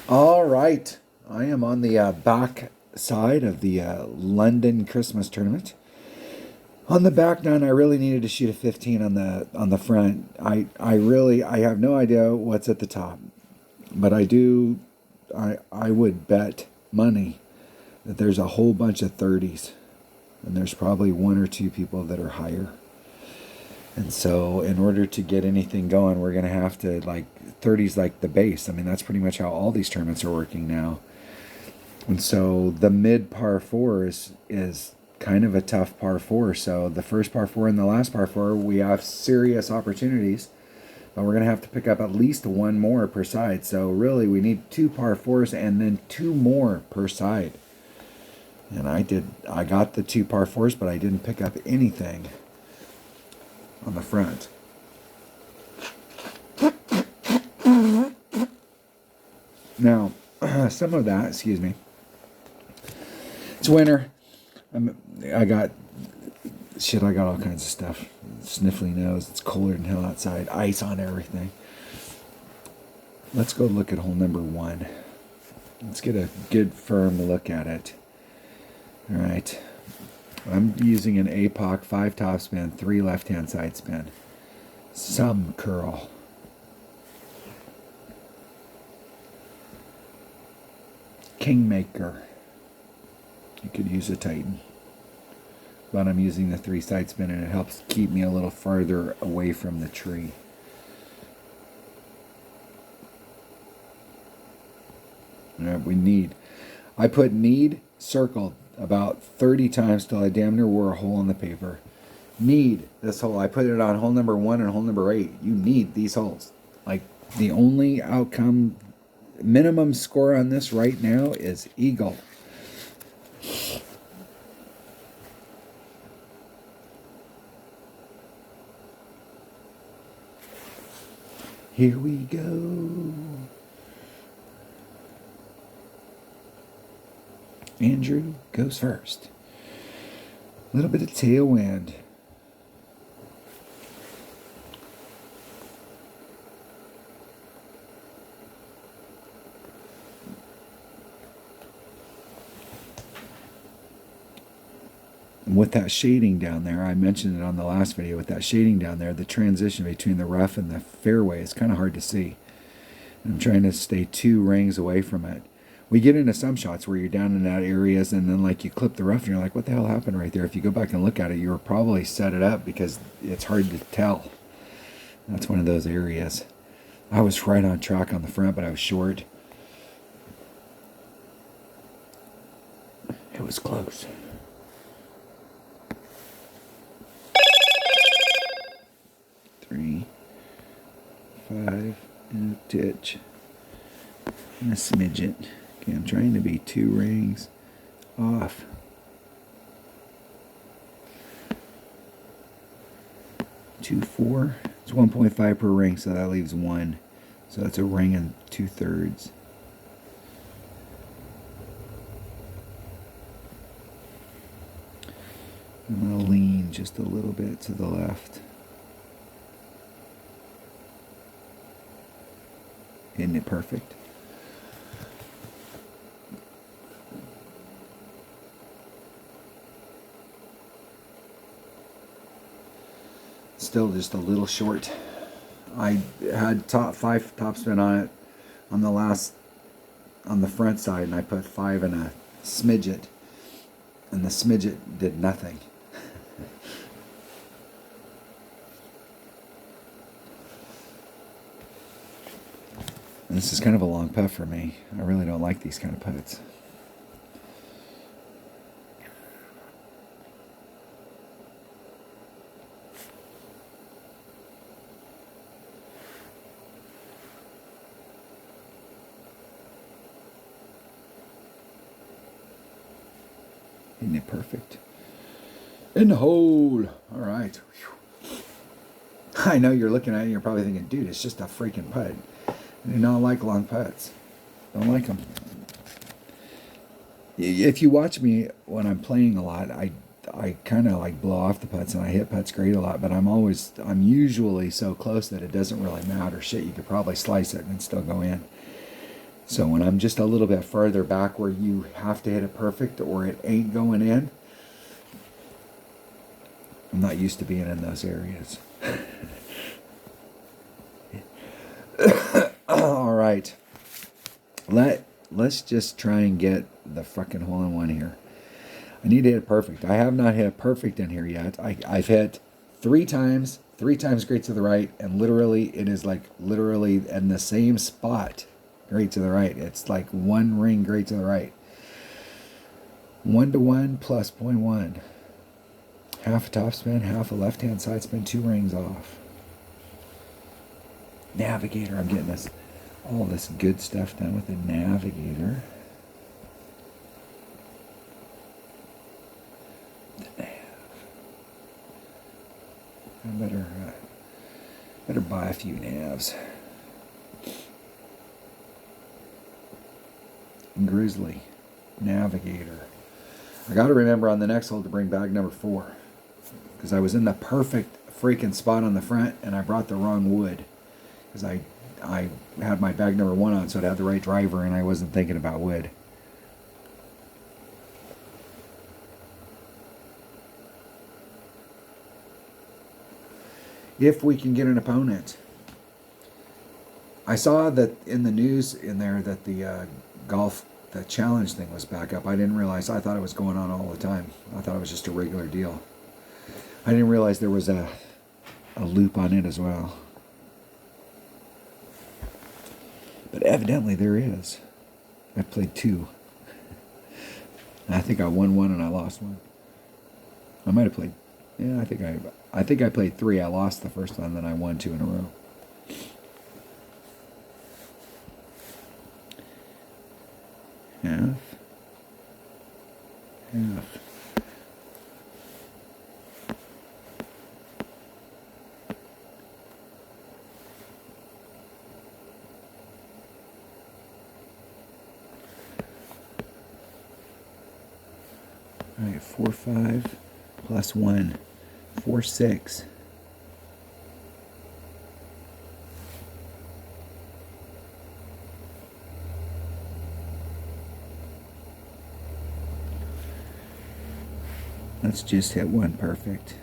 All right. I am on the back side of the London Christmas tournament. On the back nine, I really needed to shoot a 15 on the front. I have no idea what's at the top, but I would bet money that there's a whole bunch of 30s, and there's probably one or two people that are higher. And so, in order to get anything going, we're going to have to, like, 30s like the base. I mean, that's pretty much how all these tournaments are working now. And so, the mid par four is kind of a tough par four. So, the first par four and the last par four, we have serious opportunities. But we're going to have to pick up at least one more per side. So, really, we need two par fours and then two more per side. And I got the two par fours, but I didn't pick up anything on the front. Now, some of that, excuse me, it's winter. I got all kinds of stuff. Sniffly nose, it's colder than hell outside, ice on everything. Let's go look at hole number one. Let's get a good firm look at it. All right. I'm using an APOC 5 topspin, 3 left-hand side spin. Some curl. Kingmaker. You could use a Titan. But I'm using the 3 side spin and it helps keep me a little farther away from the tree. I put need circled about 30 times till I damn near wore a hole in the paper. Need this hole. I put it on hole number 1 and hole number 8. You need these holes. Like, the only outcome, minimum score on this right now is eagle. Here we go. Andrew goes first. A little bit of tailwind. With that shading down there, I mentioned it on the last video, with that shading down there, the transition between the rough and the fairway is kind of hard to see. And I'm trying to stay 2 rings away from it. We get into some shots where you're down in that areas and then like you clip the rough and you're like, what the hell happened right there? If you go back and look at it, you were probably set it up because it's hard to tell. That's one of those areas. I was right on track on the front, but I was short. It was close. Three, 5, and a ditch. And a smidget. Okay, I'm trying to be 2 rings off. Two, 4. It's 1.5 per ring, so that leaves 1. So that's a ring and 2/3. I'm going to lean just a little bit to the left. Isn't it perfect? Still just a little short. I had 5 topspin on it on the front side, and I put 5 in a smidget, and the smidget did nothing. And this is kind of a long putt for me. I really don't like these kind of putts. Isn't it perfect? In the hole. All right. Whew. I know you're looking at it and you're probably thinking, dude, it's just a freaking putt. I do not like long putts. Don't like them. If you watch me when I'm playing a lot, I kind of like blow off the putts and I hit putts great a lot, but I'm usually so close that it doesn't really matter. Shit, you could probably slice it and still go in. So when I'm just a little bit further back where you have to hit it perfect or it ain't going in, I'm not used to being in those areas. All right. Let's just try and get the fucking hole-in-one here. I need to hit it perfect. I have not hit it perfect in here yet. I've hit three times great to the right, and literally it is like literally in the same spot great to the right. It's like one ring great to the right. 1 to 1 plus 0.1. Half a top spin, half a left-hand side spin, 2 rings off. Navigator, I'm getting all this good stuff done with the Navigator. The Nav. I better buy a few Navs. And Grizzly, Navigator. I got to remember on the next hole to bring bag number 4. Because I was in the perfect freaking spot on the front and I brought the wrong wood. Because I had my bag number 1 on, so it had the right driver and I wasn't thinking about wood. If we can get an opponent. I saw that in the news in there that the the challenge thing was back up. I didn't realize. I thought it was going on all the time. I thought it was just a regular deal. I didn't realize there was a loop on it as well. But evidently there is. I played 2. I think I won 1 and I lost 1. I might have played. Yeah, I think I played 3. I lost the first one, then I won 2 in a row. Half. Half. All right, 4, 5 plus 1, 4, 6. Let's just hit 1 perfect.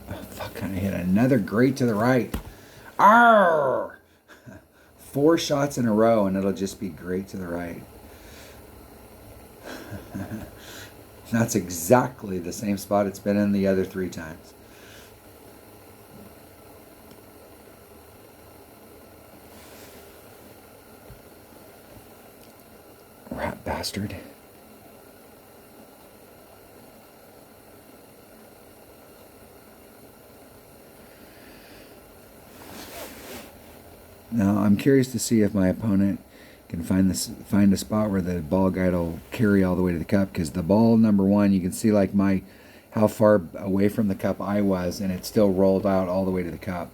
Oh, fuck, I hit another great to the right. Arr! 4 shots in a row and it'll just be great to the right. That's exactly the same spot it's been in the other 3 times. Rat bastard. Now I'm curious to see if my opponent can find a spot where the ball guide will carry all the way to the cup, because the ball number 1, you can see like how far away from the cup I was, and it still rolled out all the way to the cup.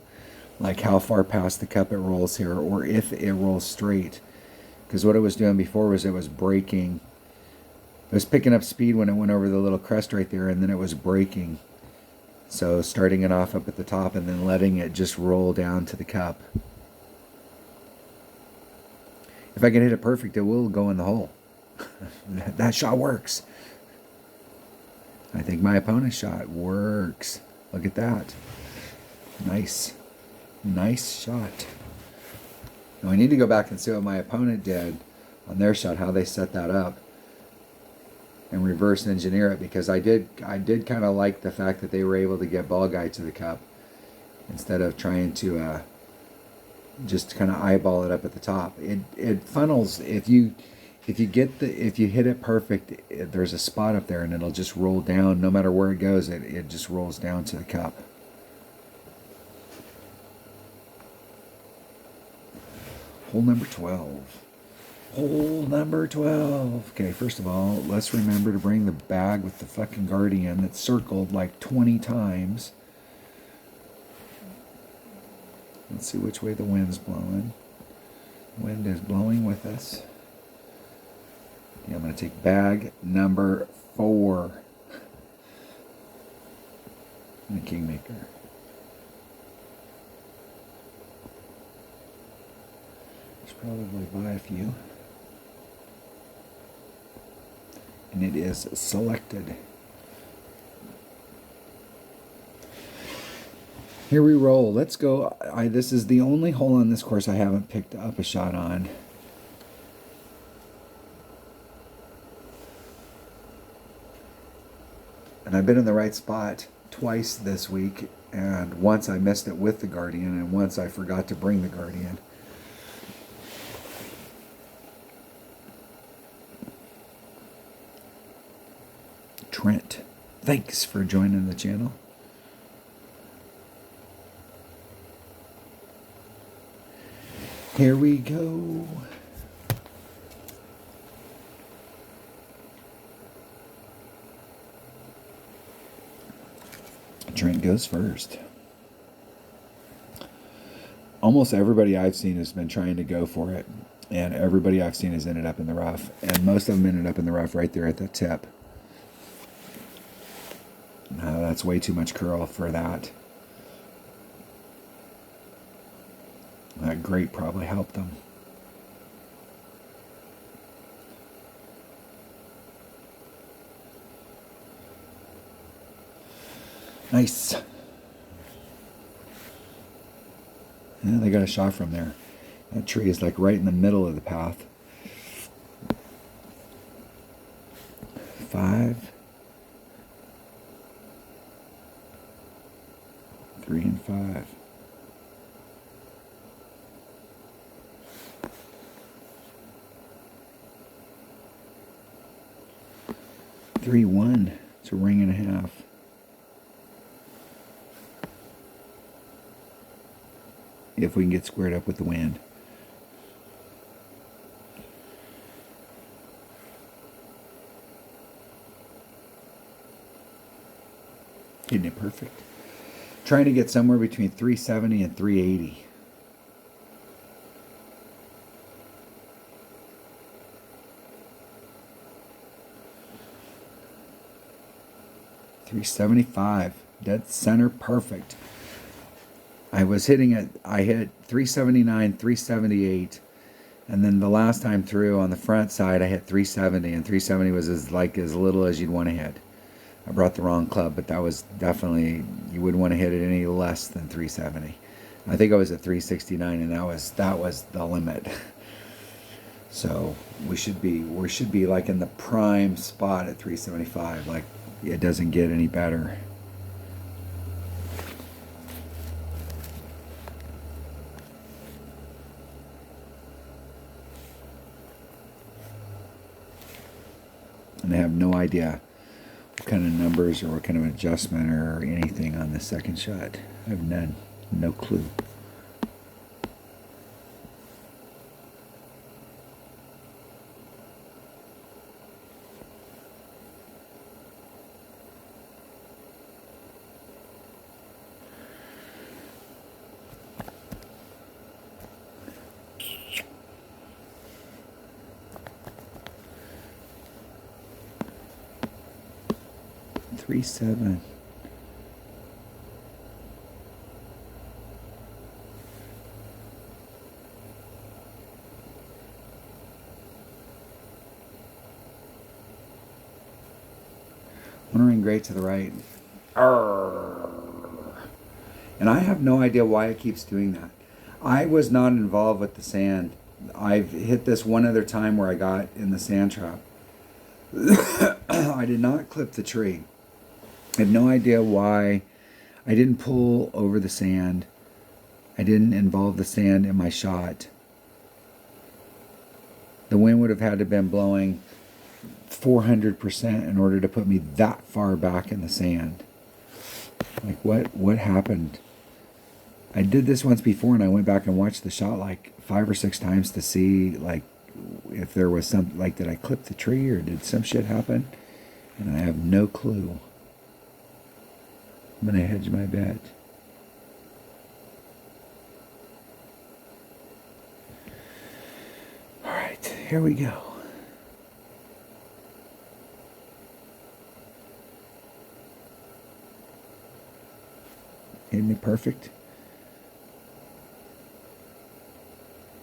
Like how far past the cup it rolls here, or if it rolls straight. Because what it was doing before was it was braking. It was picking up speed when it went over the little crest right there, and then it was braking. So starting it off up at the top and then letting it just roll down to the cup. If I can hit it perfect, it will go in the hole. That shot works. I think my opponent's shot works. Look at that. Nice. Nice shot. Now I need to go back and see what my opponent did on their shot, how they set that up, and reverse engineer it, because I did kind of like the fact that they were able to get ball guide to the cup instead of trying to just kind of eyeball it up at the top. It funnels if you hit it perfect. There's a spot up there and it'll just roll down no matter where it goes. It just rolls down to the cup. Hole number 12. Hole number 12. Okay, first of all, let's remember to bring the bag with the fucking Guardian that's circled like 20 times. Let's see which way the wind's blowing. Wind is blowing with us. Yeah, I'm going to take bag number 4. And the Kingmaker. Should probably buy a few. And it is selected. Here we roll. Let's go. This is the only hole on this course I haven't picked up a shot on. And I've been in the right spot twice this week, and once I missed it with the Guardian, and once I forgot to bring the Guardian. Trent, thanks for joining the channel. Here we go. Trent goes first. Almost everybody I've seen has been trying to go for it, and everybody I've seen has ended up in the rough, and most of them ended up in the rough right there at the tip. That's way too much curl for that. That grate probably helped them. Nice. Yeah, they got a shot from there. That tree is like right in the middle of the path. 5, 3 and 5. Three, 1. It's a ring and a half. If we can get squared up with the wind. Isn't it perfect? Trying to get somewhere between 370 and 380. $375, dead center, perfect. I was hitting it. I hit 379, 378, and then the last time through on the front side, I hit 370, and 370 was as little as you'd want to hit. I brought the wrong club, but that was definitely, you wouldn't want to hit it any less than 370. I think I was at 369, and that was the limit. So we should be like in the prime spot at 375. Like, it doesn't get any better. And I have no idea what kind of numbers or what kind of adjustment or anything on the second shot. I have none. No clue. Three, 7. One ring great to the right. Arrgh. And I have no idea why it keeps doing that. I was not involved with the sand. I've hit this one other time where I got in the sand trap. I did not clip the tree. I have no idea why I didn't pull over the sand. I didn't involve the sand in my shot. The wind would have had to have been blowing 400% in order to put me that far back in the sand. Like, what happened? I did this once before, and I went back and watched the shot like 5 or 6 times to see, like, if there was some, like, did I clip the tree or did some shit happen? And I have no clue. I'm going to hedge my bet. All right, here we go. Isn't it perfect?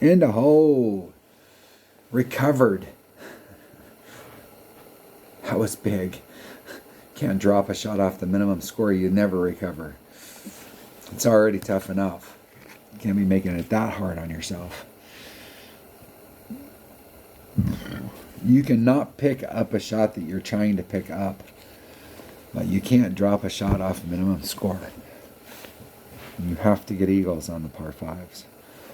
In the hole. Recovered. That was big. Can't drop a shot off the minimum score. You never recover. It's already tough enough. You can't be making it that hard on yourself. You cannot pick up a shot that you're trying to pick up. But you can't drop a shot off minimum score. You have to get eagles on the par 5s.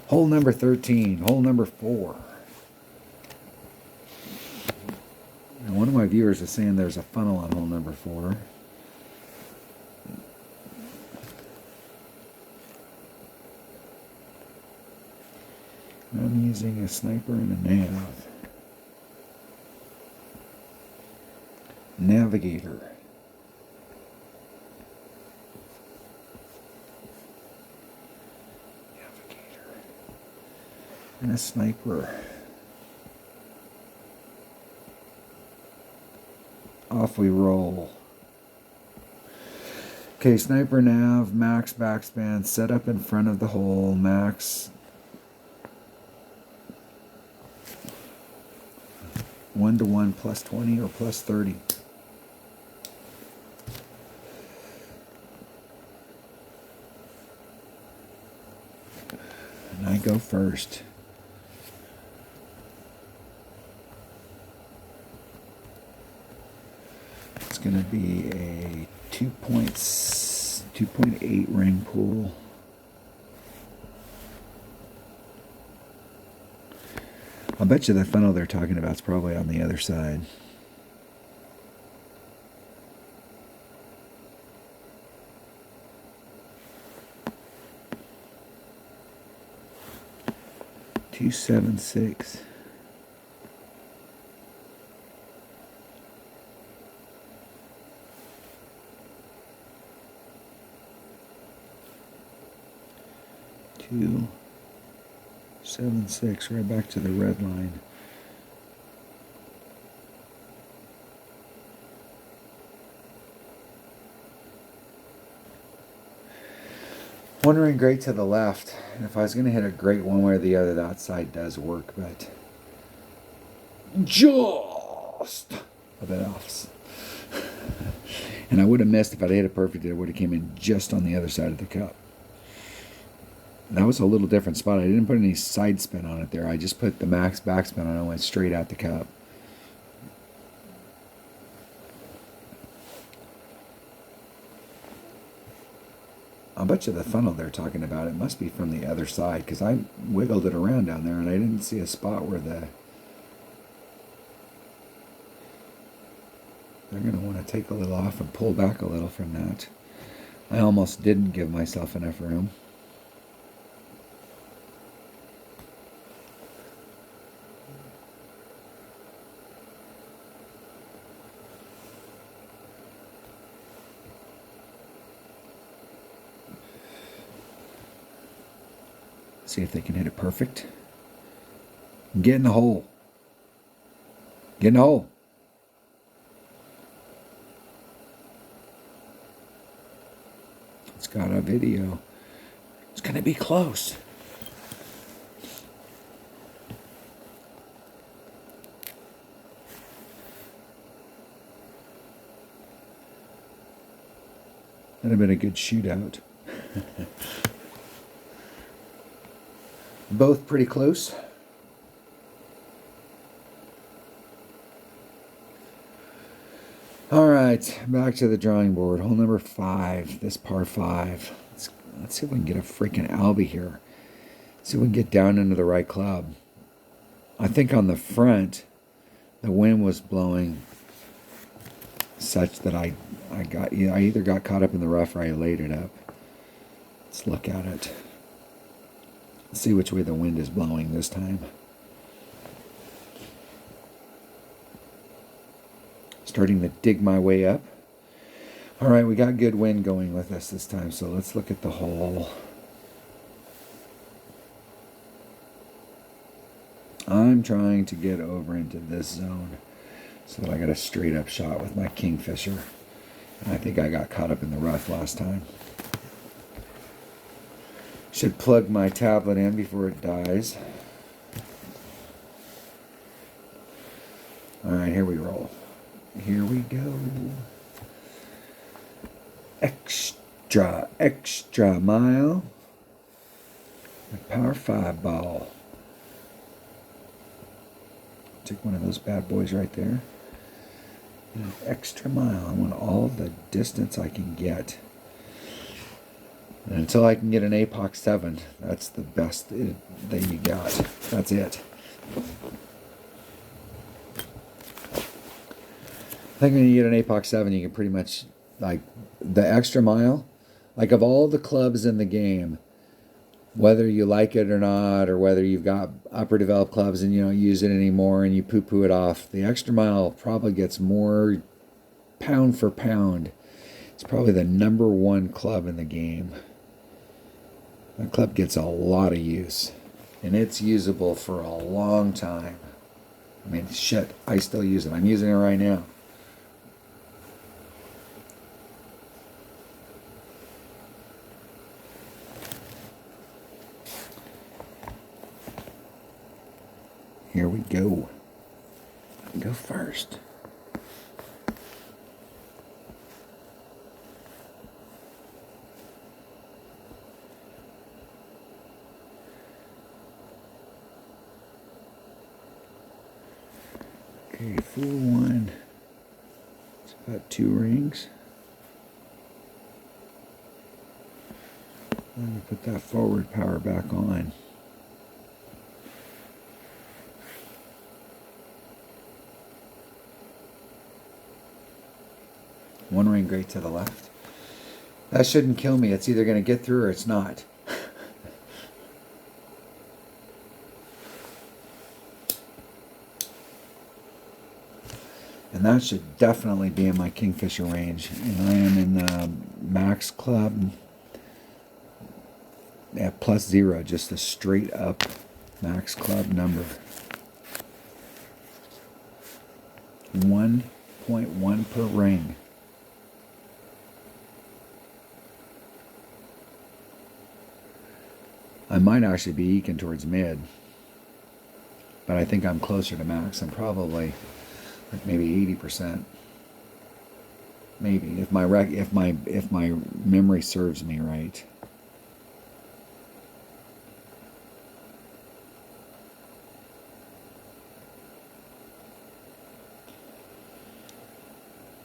Hole number 13. Hole number 4. And one of my viewers is saying there's a funnel on hole number 4. I'm using a sniper and a nav. Navigator. And a sniper. Off we roll. Okay, sniper nav, max backspan, set up in front of the hole, max 1-to-1 plus 20 or plus 30. And I go first. It's going to be a 2.8 ring pool. I'll bet you the funnel they're talking about is probably on the other side. .276. Two, 7-6, right back to the red line. One ring great to the left. And if I was going to hit a great one way or the other, that side does work, but just a bit off. And I would have missed if I'd hit it perfect. It would have came in just on the other side of the cup. That was a little different spot. I didn't put any side spin on it there. I just put the max backspin on it and went straight out the cup. I'll bet you the funnel they're talking about, it must be from the other side, because I wiggled it around down there and I didn't see a spot where they're going to want to take a little off and pull back a little from that. I almost didn't give myself enough room. See if they can hit it perfect. Get in the hole. Get in the hole. It's got a video. It's going to be close. That'd have been a good shootout. Both pretty close. All right, back to the drawing board. Hole number 5, this par 5. Let's see if we can get a freaking Albie here. See if we can get down into the right club. I think on the front, the wind was blowing such that I either got caught up in the rough or I laid it up. Let's look at it. Let's see which way the wind is blowing this time. Starting to dig my way up. All right, we got good wind going with us this time, so let's look at the hole. I'm trying to get over into this zone so that I got a straight up shot with my Kingfisher. And I think I got caught up in the rough last time. Should plug my tablet in before it dies. All right, here we roll. Here we go. Extra mile. A par 5 ball. Take one of those bad boys right there. And an extra mile. I want all the distance I can get. And until I can get an APOC 7, that's the best that you got. That's it. I think when you get an APOC 7, you can pretty much, like, the extra mile, like of all the clubs in the game, whether you like it or not, or whether you've got upper developed clubs and you don't use it anymore and you poo-poo it off, the extra mile probably gets more pound for pound. It's probably the #1 club in the game. That club gets a lot of use, and it's usable for a long time. I mean, shit, I still use it. I'm using it right now. Here we go. Go first. Okay, full one. It's about 2 rings. Let me put that forward power back on. One ring great to the left. That shouldn't kill me. It's either going to get through or it's not. And that should definitely be in my Kingfisher range. And I am in the Max Club at +0, just a straight up Max Club number. 1.1 per ring. I might actually be eking towards mid, but I think I'm closer to max. I'm probably like maybe 80%. Maybe if my memory serves me right.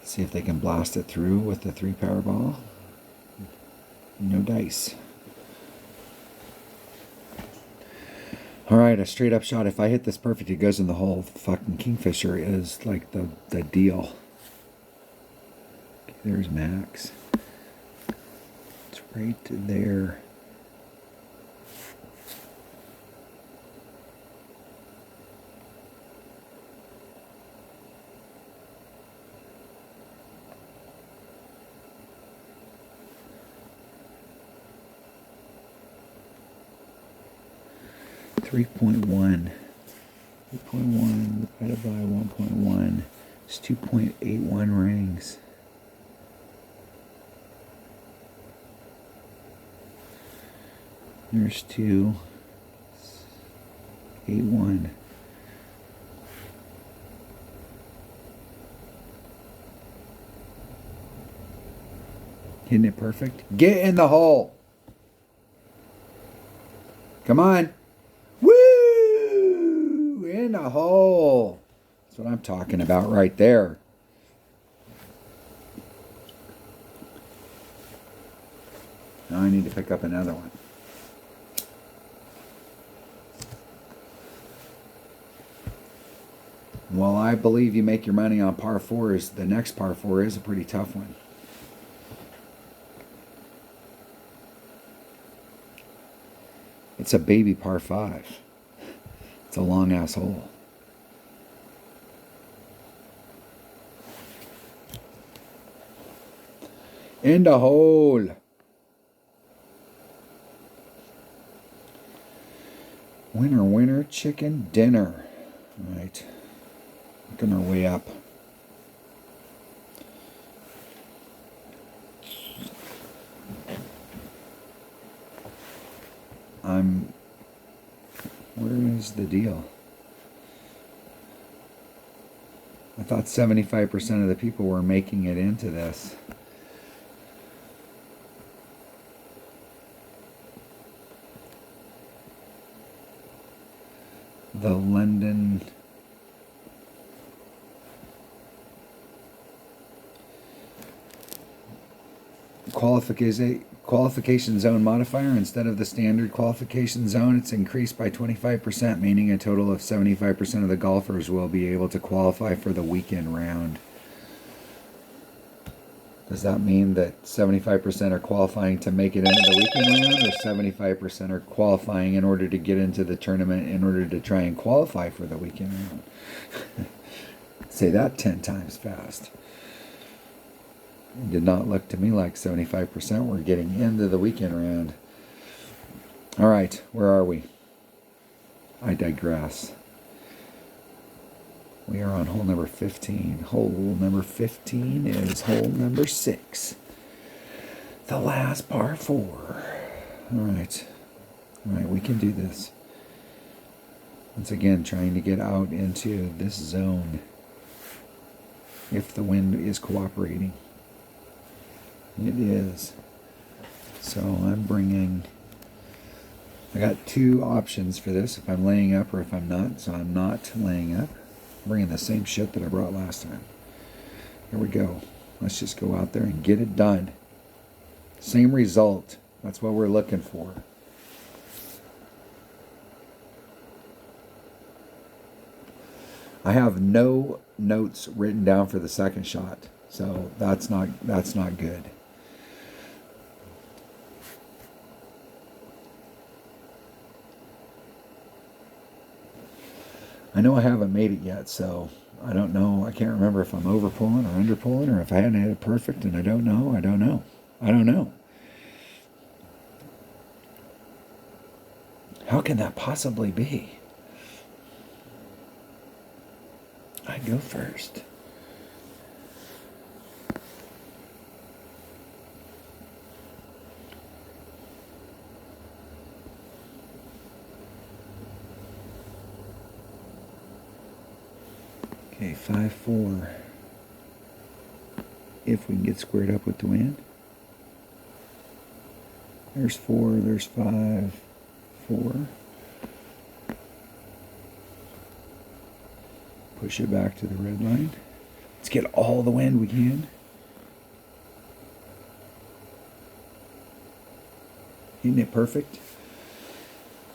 See if they can blast it through with the 3 power ball. No dice. Alright, a straight up shot. If I hit this perfect, it goes in the hole. Fucking Kingfisher is like the deal. Okay, there's max. It's right there. Three point one divided by 1.1 is 2.81 rings. There's 2.81. Hitting it perfect. Get in the hole. Come on. Woo! In the hole. That's what I'm talking about right there. Now I need to pick up another one. Well, I believe you make your money on par 4s. The next par 4 is a pretty tough one. It's a baby par 5. It's a long ass hole. In the hole. Winner, winner, chicken dinner. All right. Working our way up. Where is the deal? I thought 75% of the people were making it into this. The London qualification zone modifier, instead of the standard qualification zone, it's increased by 25%, meaning a total of 75% of the golfers will be able to qualify for the weekend round. Does that mean that 75% are qualifying to make it into the weekend round, or 75% are qualifying in order to get into the tournament in order to try and qualify for the weekend round? Say that 10 times fast. It did not look to me like 75% were getting into the weekend round. All right, where are we? I digress. We are on hole number 15. Hole number 15 is hole number 6. The last par 4. All right. All right, we can do this. Once again, trying to get out into this zone if the wind is cooperating. It is. So I'm bringing... I got 2 options for this, if I'm laying up or if I'm not. So I'm not laying up. I'm bringing the same shit that I brought last time. Here we go. Let's just go out there and get it done. Same result. That's what we're looking for. I have no notes written down for the second shot, so that's not good. I know I haven't made it yet, so I don't know. I can't remember if I'm over pulling or under pulling, or if I hadn't hit it perfect, and I don't know. I don't know. How can that possibly be? I go first. Okay, 5-4. If we can get squared up with the wind. There's 4, there's 5, 4. Push it back to the red line. Let's get all the wind we can. Isn't it perfect?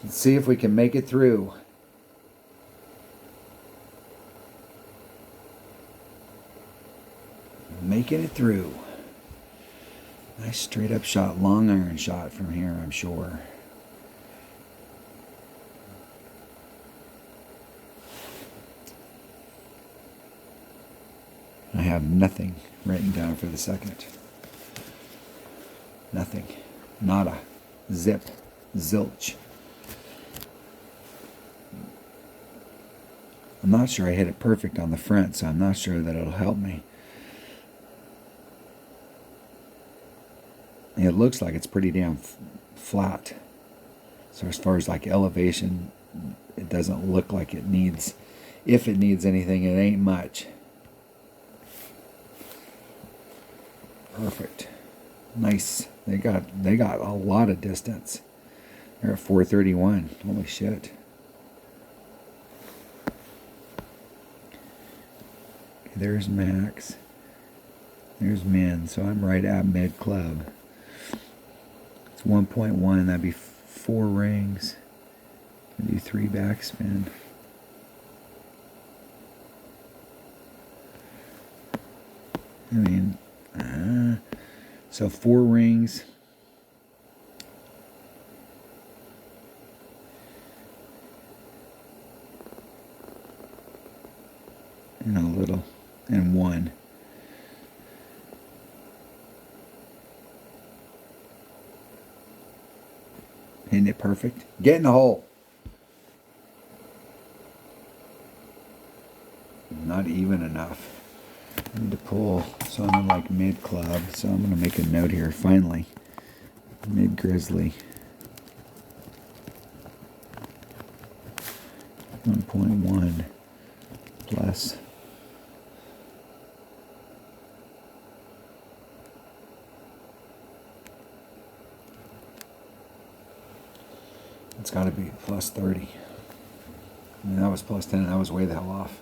Let's see if we can make it through. Making it through. Nice straight up shot, long iron shot from here, I'm sure. I have nothing written down for the second. Nothing. Nada. Zip. Zilch. I'm not sure I hit it perfect on the front, so I'm not sure that it'll help me. It looks like it's pretty damn flat. So as far as like elevation, it doesn't look like it needs, if it needs anything, it ain't much. Perfect. Nice. They got a lot of distance. They're at 431. Holy shit. Okay, there's max. There's min. So I'm right at mid club. It's 1.1. That'd be 4 rings. I do 3 backspin. I mean, so 4 rings. And a little, and 1. Isn't it perfect? Get in the hole. Not even enough. I need to pull, so I'm in like mid club, so I'm going to make a note here, finally. Mid grizzly. 1.1 plus It's got to be plus 30. I mean, that was plus 10, and that was way the hell off.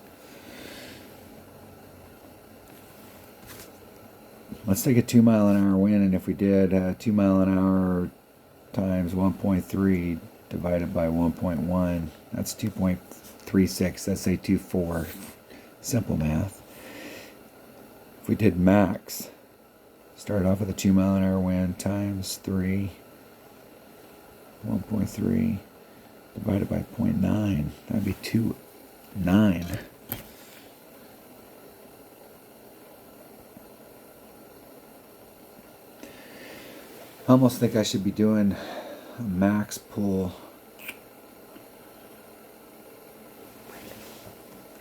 Let's take a 2 mile an hour wind, and if we did 2 mile an hour times 1.3 divided by 1.1, that's 2.36. Let's say 2.4. Simple math. If we did max, start off with a 2 mile an hour wind times 3, 1.3 divided by 0.9, that'd be 2.9. I almost think I should be doing a max pull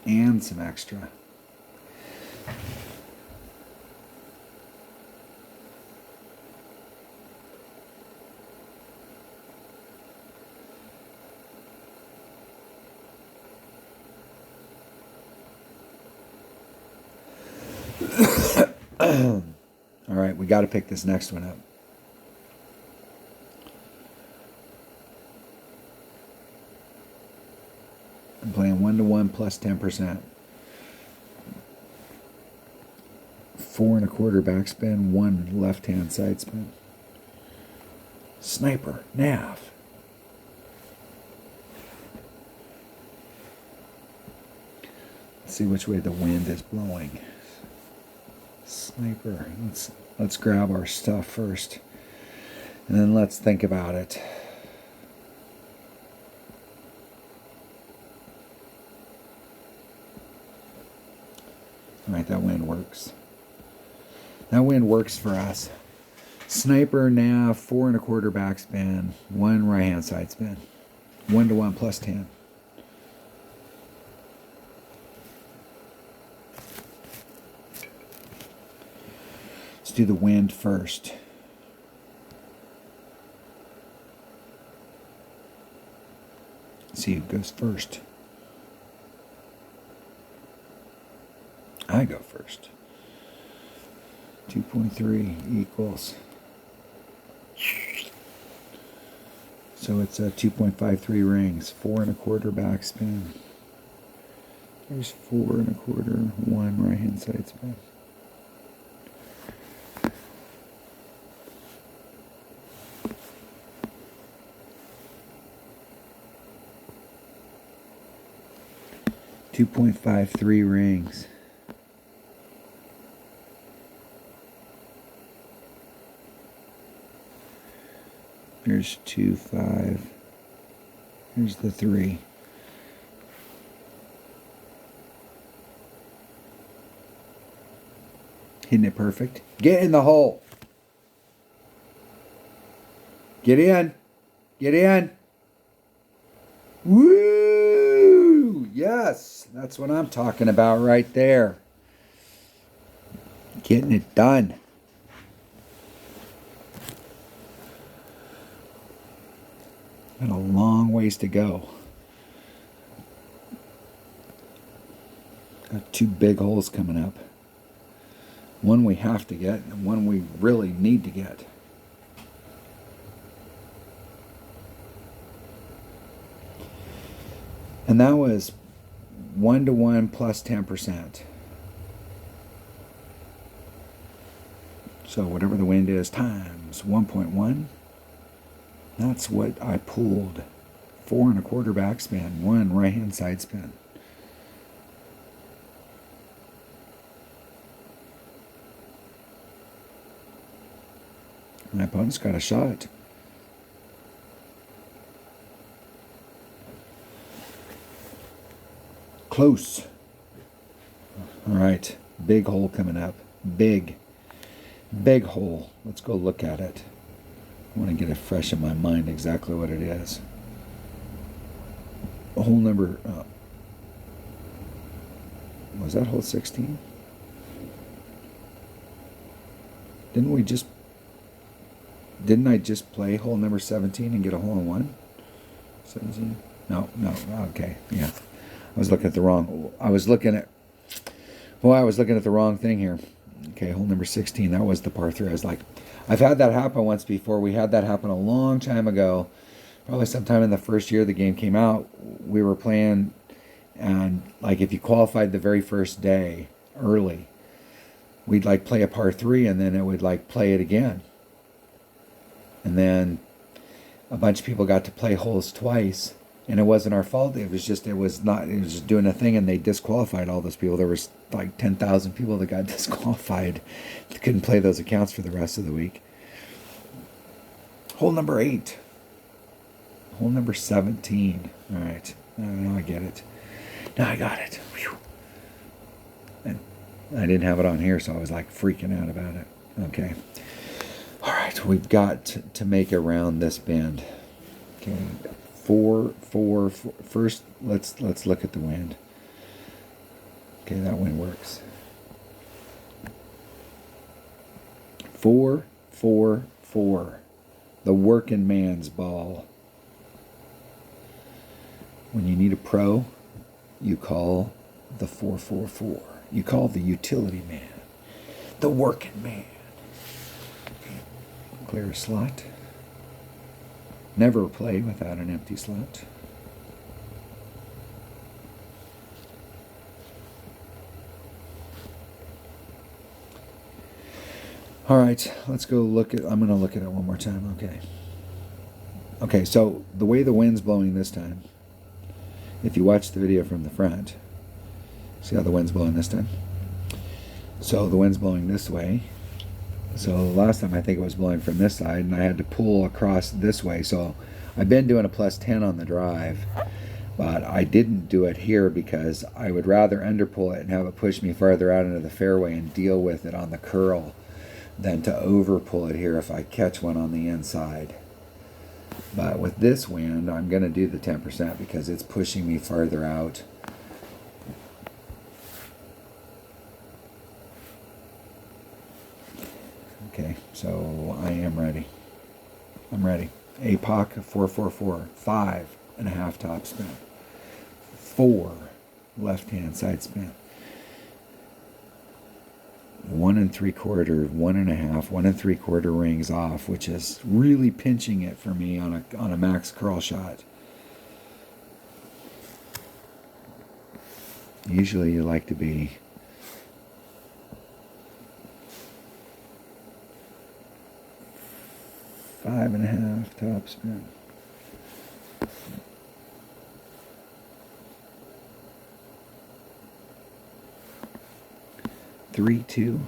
and some extra. All right, we got to pick this next one up. I'm playing 1-to-1 plus 10%. 4 1/4 backspin, 1 left-hand side spin. Sniper, nav. Let's see which way the wind is blowing. Sniper. Let's grab our stuff first, and then let's think about it. All right, that wind works. That wind works for us. Sniper, nav, 4 1/4 backspin, 1 right-hand side spin. 1-to-1 plus 10. Let's do the wind first. See who goes first. I go first. 2.3 equals. So it's 2.53 rings. 4 1/4 backspin. There's 4 1/4, 1 right-hand side spin. .53 rings. Here's 2, 5. Here's the 3. Hitting it perfect. Get in the hole. Get in. Get in. Woo! Yes, that's what I'm talking about right there. Getting it done. Got a long ways to go. Got 2 big holes coming up. One we have to get, and one we really need to get. And that was 1-to-1 plus 10%. So whatever the wind is times 1.1. That's what I pulled. 4 1/4 backspin, 1 right-hand side spin. My opponent's got a shot. Close. All right, big hole coming up. Big hole. Let's go look at it. I want to get it fresh in my mind exactly what it is. Hole number, was that hole 16? Didn't I just play hole number 17 and get a hole in one? 17? No, okay, yeah. I was looking at the wrong thing here. Okay, hole number 16, that was the par 3. I was like, I've had that happen once before. We had that happen a long time ago. Probably sometime in the first year the game came out, we were playing, and like if you qualified the very first day early, we'd like play a par three, and then it would like play it again, and then a bunch of people got to play holes twice, and it wasn't our fault. It was just doing a thing, and they disqualified all those people. There was like 10,000 people that got disqualified. They couldn't play those accounts for the rest of the week. Hole number 8. Hole number 17. All right. Now I get it. Now I got it. Whew. And I didn't have it on here, so I was like freaking out about it. Okay. All right. We've got to make around this bend. Okay. 4, 4, 4. First, let's look at the wind. Okay, that wind works. 4, 4, 4. The working man's ball. When you need a pro, you call the 444. You call the utility man, the working man. Clear a slot. Never play without an empty slot. All right, let's go look at. I'm going to look at it one more time. Okay. Okay, so the way the wind's blowing this time. If you watch the video from the front, see how the wind's blowing this time? So the wind's blowing this way. So last time I think it was blowing from this side, and I had to pull across this way. So I've been doing a plus 10 on the drive, but I didn't do it here because I would rather underpull it and have it push me farther out into the fairway and deal with it on the curl than to overpull it here if I catch one on the inside. But with this wind, I'm going to do the 10% because it's pushing me farther out. Okay, so I am ready. I'm ready. APOC 444, 5.5 top spin, 4 left-hand side spin, 1 3/4, 1.5, 1 3/4 rings off, which is really pinching it for me on a max curl shot. Usually you like to be 5.5 top spin. Three, 2.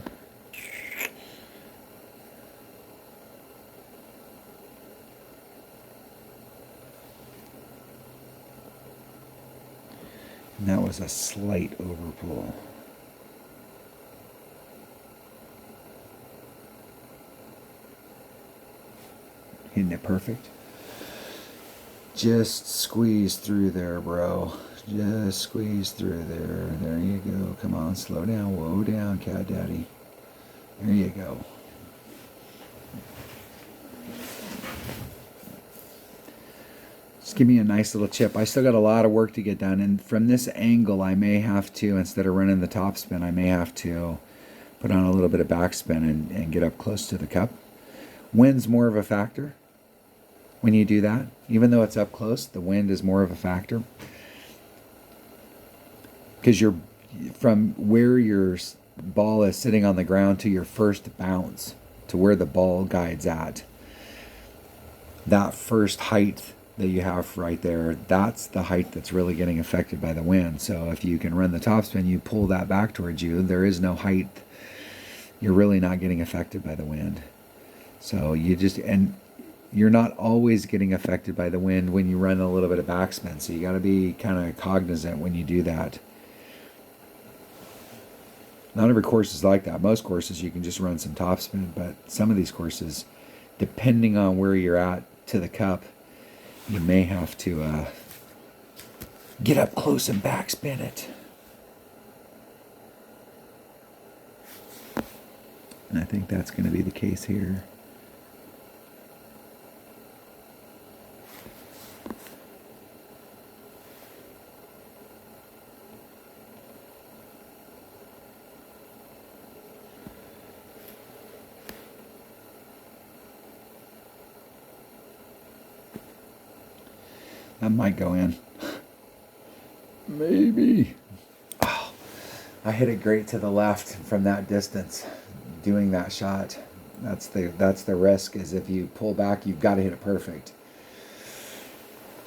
And that was a slight overpull. Hitting it perfect. Just squeeze through there, bro. Just squeeze through there. There you go. Come on, slow down. Whoa down, cat daddy. There you go. Just give me a nice little chip. I still got a lot of work to get done. And from this angle, I may have to, instead of running the top spin, I may have to put on a little bit of backspin and get up close to the cup. Wind's more of a factor when you do that. Even though it's up close, the wind is more of a factor. Because you're from where your ball is sitting on the ground to your first bounce, to where the ball guides at. That first height that you have right there, that's the height that's really getting affected by the wind. So if you can run the topspin, you pull that back towards you, there is no height. You're really not getting affected by the wind. So you just, and you're not always getting affected by the wind when you run a little bit of backspin. So you got to be kind of cognizant when you do that. Not every course is like that. Most courses you can just run some topspin, but some of these courses, depending on where you're at to the cup, you may have to get up close and backspin it. And I think that's going to be the case here. That might go in. Maybe. Oh, I hit it great to the left from that distance doing that shot. That's the risk, is if you pull back, you've got to hit it perfect.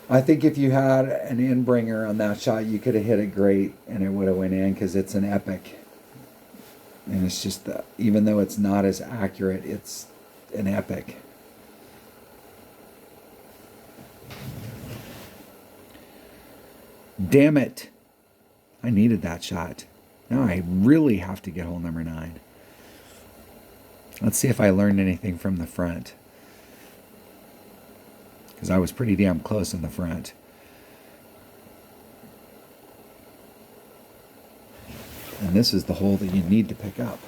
I think if you had an in-bringer on that shot, you could have hit it great and it would have went in, because it's an epic. And it's just, even though it's not as accurate, it's an epic. Damn it. I needed that shot. Now I really have to get hole number 9. Let's see if I learned anything from the front, because I was pretty damn close in the front. And this is the hole that you need to pick up.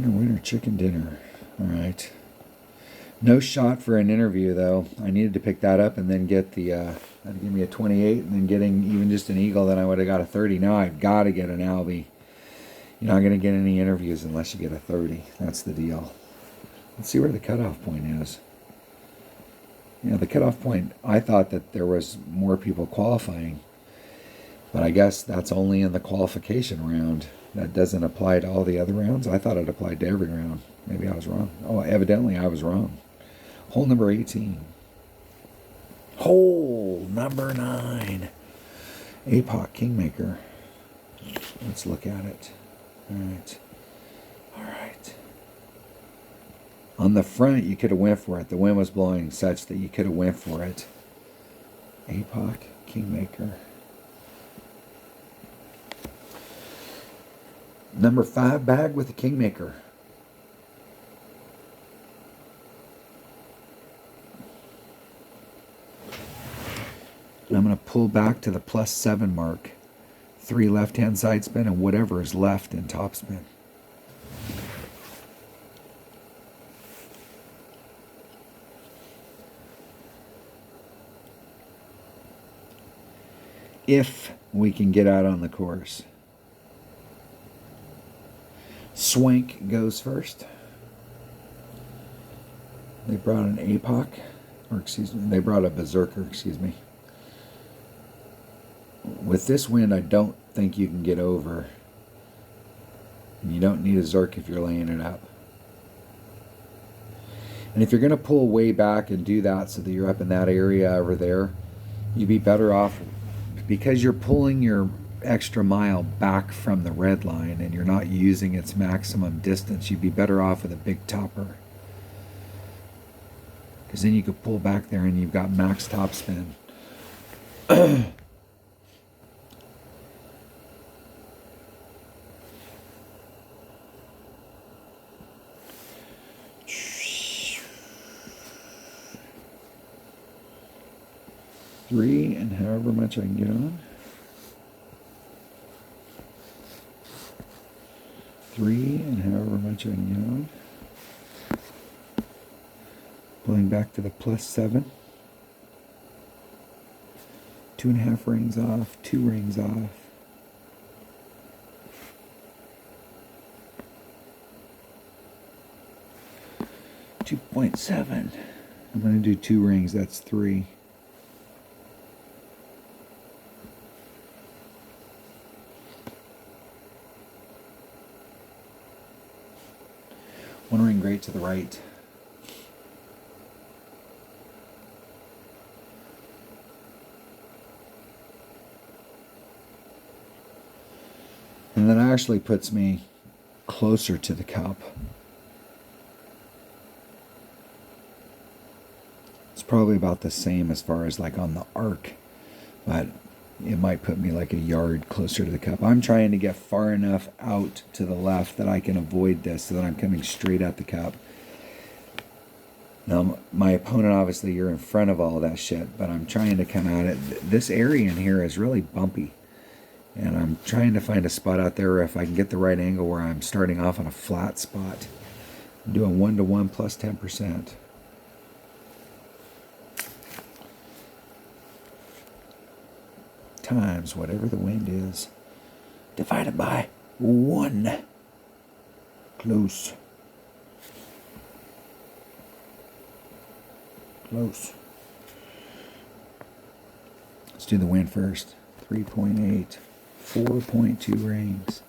Winner, chicken dinner. All right. No shot for an interview, though. I needed to pick that up and then get that'd give me a 28, and then getting even just an eagle, then I would have got a 30. Now I've got to get an Albie. You're not going to get any interviews unless you get a 30. That's the deal. Let's see where the cutoff point is. The cutoff point, I thought that there was more people qualifying, but I guess that's only in the qualification round. That doesn't apply to all the other rounds. I thought it applied to every round. Maybe I was wrong. Oh, evidently I was wrong. Hole number 18. Hole number 9. APOC Kingmaker. Let's look at it. All right. On the front, you could have went for it. The wind was blowing such that you could have went for it. APOC Kingmaker. Number 5 bag with the Kingmaker. I'm going to pull back to the +7 mark. 3 left-hand side spin and whatever is left in top spin. If we can get out on the course. Swank goes first. They brought an APOC, or excuse me, they brought a Berserker, excuse me. With this wind, I don't think you can get over. And you don't need a Zerk if you're laying it up. And if you're going to pull way back and do that so that you're up in that area over there, you'd be better off, because you're pulling your extra mile back from the red line and you're not using its maximum distance, you'd be better off with a big topper, because then you could pull back there and you've got max top spin. Three and however much I can get on. 3 and however much I can get on. Pulling back to the +7. 2.5 rings off, 2 rings off. $2.7. I'm going to do 2 rings, that's 3. One ring great to the right. And that actually puts me closer to the cup. It's probably about the same as far as like on the arc, but it might put me like a yard closer to the cup. I'm trying to get far enough out to the left that I can avoid this so that I'm coming straight at the cup. Now, my opponent, obviously, you're in front of all that shit, but I'm trying to come at it. This area in here is really bumpy, and I'm trying to find a spot out there where if I can get the right angle where I'm starting off on a flat spot. I'm doing 1-to-1 plus 10%. Times whatever the wind is, divided by 1. Close. Close. Let's do the wind first. 3.8. 4.2 rings.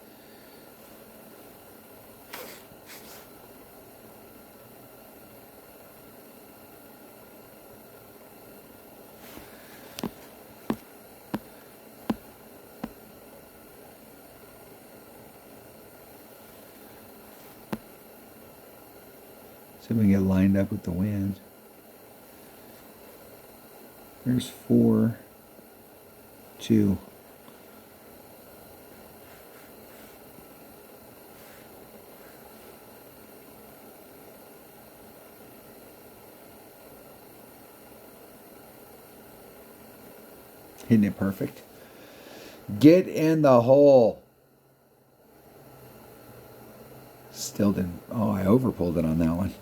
See if we can get lined up with the wind. There's 4, 2. Hitting it perfect. Get in the hole. Still didn't. Oh, I overpulled it on that one.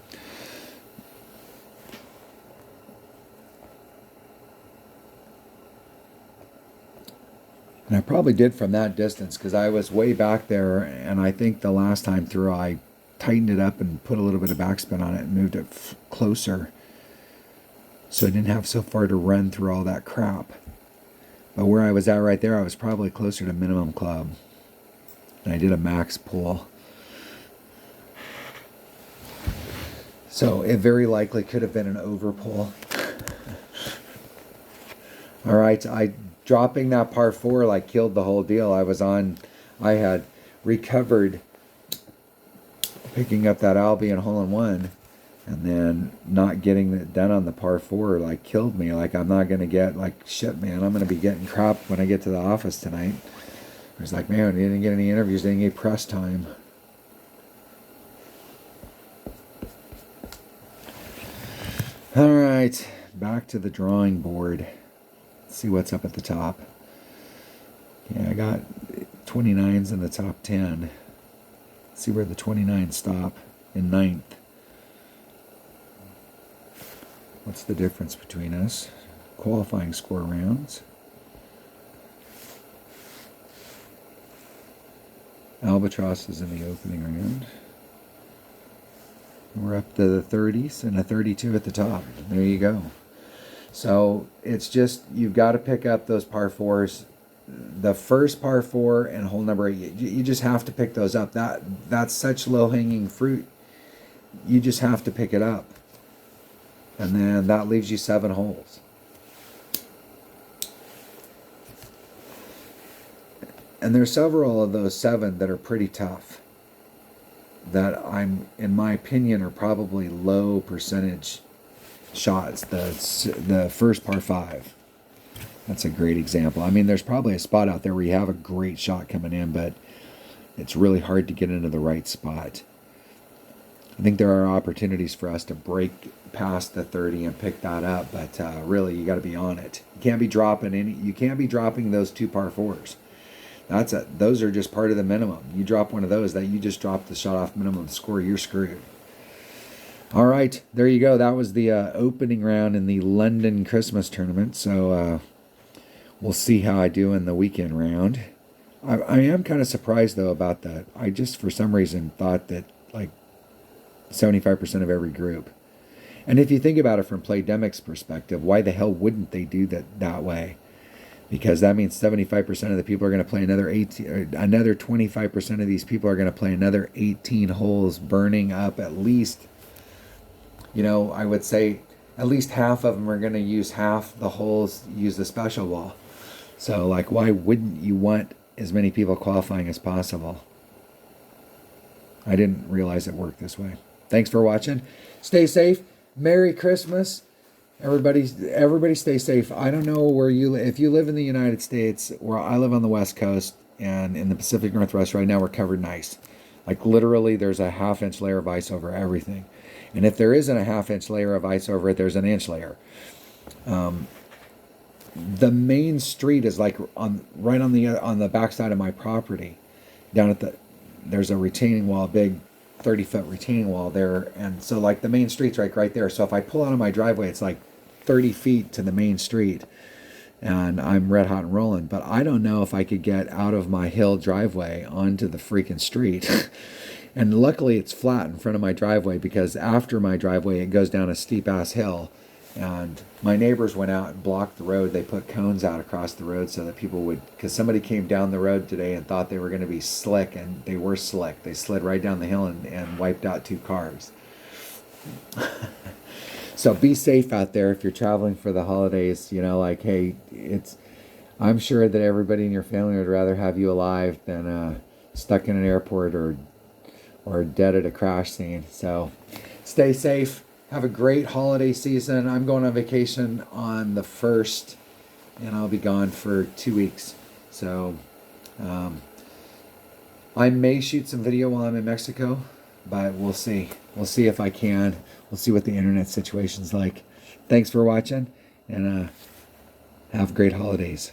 And I probably did from that distance because I was way back there, and I think the last time through I tightened it up and put a little bit of backspin on it and moved it closer so I didn't have so far to run through all that crap. But where I was at right there, I was probably closer to minimum club. And I did a max pull. So it very likely could have been an overpull. All right, dropping that par 4 like killed the whole deal. I had recovered picking up that Albion hole-in-one, and then not getting it done on the par 4 like killed me. Like I'm not gonna get like shit, man. I'm gonna be getting crap when I get to the office tonight. I was like, man, I didn't get any interviews, didn't get press time. All right, back to the drawing board. Let's see what's up at the top. Yeah, I got 29s in the top 10. Let's see where the 29s stop in 9th. What's the difference between us? Qualifying score rounds. Albatross is in the opening round. We're up to the 30s and a 32 at the top. There you go. So it's just, you've got to pick up those par 4s. The first par 4 and hole number 8, you just have to pick those up. That's such low-hanging fruit. You just have to pick it up. And then that leaves you 7 holes. And there's several of those 7 that are pretty tough. That in my opinion, are probably low percentage shots. The first par 5. That's a great example. I mean, there's probably a spot out there where you have a great shot coming in, but it's really hard to get into the right spot. I think there are opportunities for us to break past the 30 and pick that up, but really, you got to be on it. You can't be dropping those 2 par 4s. Those are just part of the minimum. You drop one of those, that you just dropped the shot off minimum score, you're screwed. All right, there you go. That was the opening round in the London Christmas tournament. So we'll see how I do in the weekend round. I am kind of surprised though about that. I just for some reason thought that like 75% of every group. And if you think about it from Playdemic's perspective, why the hell wouldn't they do that way? Because that means 75% of the people are going to play another 18, or another 25% of these people are going to play another 18 holes, burning up at least, I would say at least half of them are going to use half the holes, use the special ball. So like, why wouldn't you want as many people qualifying as possible? I didn't realize it worked this way. Thanks for watching. Stay safe. Merry Christmas. Everybody stay safe. I don't know where you live. If you live in the United States, where I live on the West Coast and in the Pacific Northwest right now, we're covered in ice. Like literally there's a half-inch layer of ice over everything. And if there isn't a half-inch layer of ice over it, there's an inch layer. The main street is like right on the backside of my property. There's a retaining wall, big 30-foot retaining wall there, and so like the main street's right there. So if I pull out of my driveway, it's like 30 feet to the main street, and I'm red hot and rolling. But I don't know if I could get out of my hill driveway onto the freaking street. And luckily it's flat in front of my driveway, because after my driveway it goes down a steep ass hill. And my neighbors went out and blocked the road. They put cones out across the road so that people would, because somebody came down the road today and thought they were going to be slick, and they were slick. They slid right down the hill and wiped out 2 cars. So be safe out there if you're traveling for the holidays. You know, like, hey, I'm sure that everybody in your family would rather have you alive than stuck in an airport or dead at a crash scene. So stay safe. Have a great holiday season. I'm going on vacation on the 1st, and I'll be gone for 2 weeks. So I may shoot some video while I'm in Mexico, but we'll see. We'll see if I can. We'll see what the internet situation's like. Thanks for watching, and have great holidays.